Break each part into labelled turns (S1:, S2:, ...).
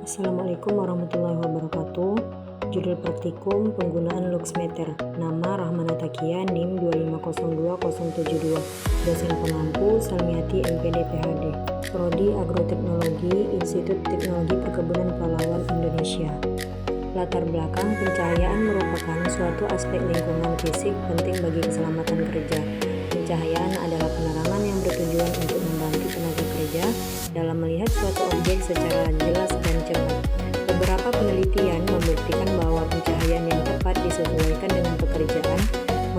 S1: Assalamualaikum warahmatullahi wabarakatuh. Judul praktikum penggunaan luxmeter. Nama Rahmana Takia, NIM 2502072. Dosen pengampu Salmiati MPD PhD. Prodi Agroteknologi, Institut Teknologi Perkebunan Pahlawan Indonesia. Latar belakang: pencahayaan merupakan suatu aspek lingkungan fisik penting bagi keselamatan kerja. Pencahayaan adalah penerangan yang bertujuan untuk membantu tenaga kerja dalam melihat suatu objek secara jelas dan cepat. Beberapa penelitian membuktikan bahwa pencahayaan yang tepat disesuaikan dengan pekerjaan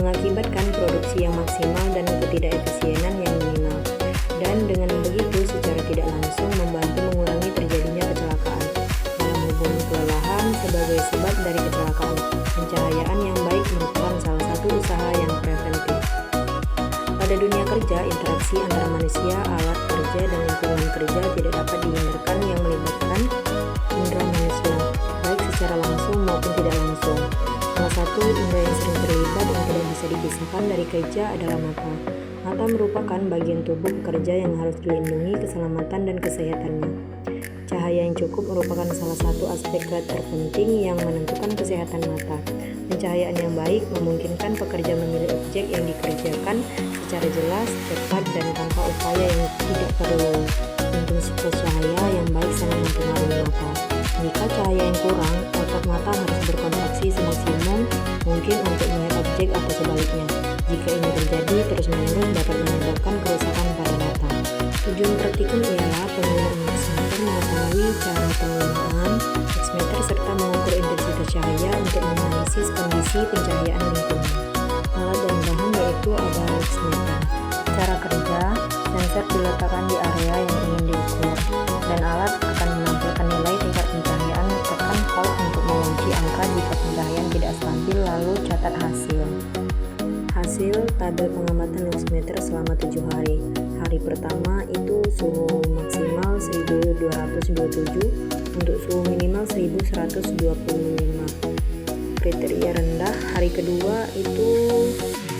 S1: mengakibatkan produksi yang maksimal dan ketidakefisienan yang minimal. Dan dengan begitu secara tidak langsung membantu mengurangi terjadinya kecelakaan. Dalam hubungan kelelahan sebagai sebab dari kecelakaan, pencahayaan yang baik merupakan salah satu usaha yang preventif. Pada dunia kerja, interaksi antara manusia, alat kerja, dan lingkungan kerja tidak dapat dihindarkan yang melibatkan indera manusia, baik secara langsung maupun tidak langsung. Salah satu indera yang sering terlibat yang tidak bisa dipisahkan dari kerja adalah mata. Mata merupakan bagian tubuh pekerja yang harus dilindungi keselamatan dan kesehatannya. Cahaya yang cukup merupakan salah satu aspek terpenting yang menentukan kesehatan mata. Pencahayaan yang baik memungkinkan pekerja memilih objek yang dikerjakan secara jelas, cepat, dan tanpa upaya yang tidak perlu. Intensitas cahaya yang baik sangat mempengaruhi mata. Jika cahaya yang kurang, otot mata harus berkontraksi semaksimum mungkin untuk melihat objek atau sebaliknya. Jika ini terjadi terus-menerus dapat menyebabkan kerusakan pada mata. Tujuan praktikum ialah penggunaan luxmeter, mengetahui cara penggunaan luxmeter serta mengukur intensitas cahaya untuk menganalisis kondisi pencahayaan lingkungan. Alat dan bahan yaitu ada luxmeter. Cara kerja: sensor diletakkan di area yang ingin diukur, dan alat akan menampilkan nilai tingkat pencahayaan. Tekan Alt untuk mengunci angka jika pencahayaan tidak stabil, lalu catat hasil. Hasil tabel pengamatan luxmeter selama 7 hari. Hari pertama itu suhu maksimal 1227, untuk suhu minimal 1125. Kriteria rendah. Hari kedua itu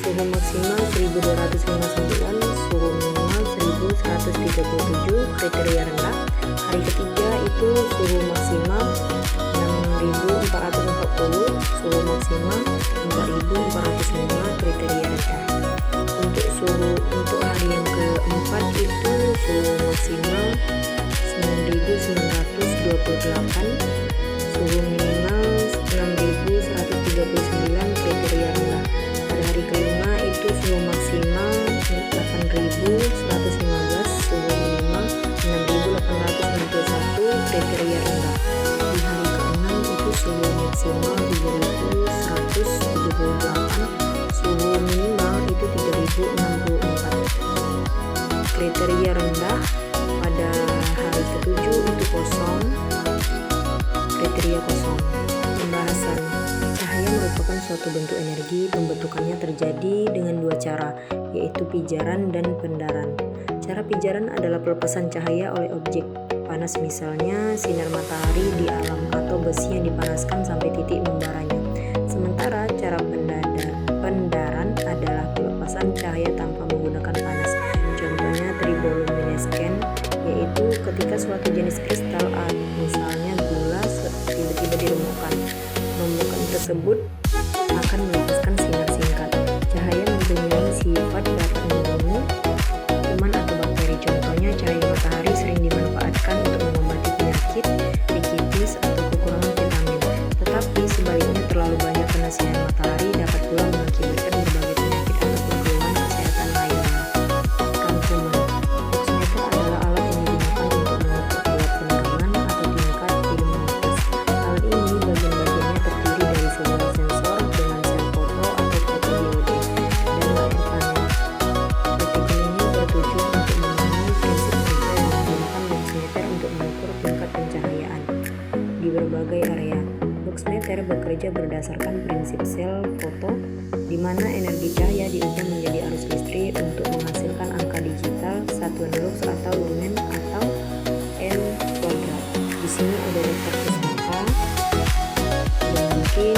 S1: suhu maksimal 1259, suhu minimal 1137, kriteria rendah. Hari ketiga itu suhu maksimal 6440, suhu maksimal 4405, kriteria rendah. Untuk hari yang keempat itu suhu maksimal 9928, suhu minimal 6139, kriteria rendah. Pada hari kelima itu suhu maksimal 8115, suhu minimal 6891, kriteria rendah. Di hari keenam itu suhu maksimal 3178, suhu minimal itu 3064, kriteria rendah. Pada hari ketujuh itu kosong, kriteria kosong. Pembahasan: cahaya merupakan suatu bentuk energi. Pembentukannya terjadi dengan dua cara, yaitu pijaran dan pendaran. Cara pijaran adalah pelepasan cahaya oleh objek panas, misalnya sinar matahari di alam atau besi yang dipanaskan sampai titik membaranya. Sementara cara pendaran adalah pelepasan cahaya tanpa menggunakan panas. Contohnya triboluminescence, yaitu ketika suatu jenis kristal, misalnya gula, tiba-tiba diremukkan. Remukan tersebut akan melepaskan sinar singkat. Cahaya mempunyai sifat dapat membunuh kuman atau bakteri. Contohnya cahaya matahari sering dimanfaatkan untuk mengobati penyakit, dikitis, atau kekurangan vitamin. Tetapi sebaliknya, terlalu banyak kena sinar matahari dapat pula mengakibatkan berbagai penyakit atau keluhan kesehatan lainnya. Rangkuman: luxmeter adalah alat yang digunakan untuk mengukur kuat penerangan atau tingkat luminitas. Alat ini bagian-bagiannya terdiri dari sebuah sensor dengan sel foto atau fotodiode dan layar panel. Praktikum ini bertujuan untuk memahami prinsip kerja yang menggunakan luxmeter untuk mengukur tingkat pencahayaan di berbagai area. Luxmeter bekerja berdasarkan prinsip sel foto, di mana energi cahaya diubah menjadi arus listrik untuk menghasilkan angka digital, satuan lux atau lumen atau L kuadrat. Di sini ada daftar pustaka dan mungkin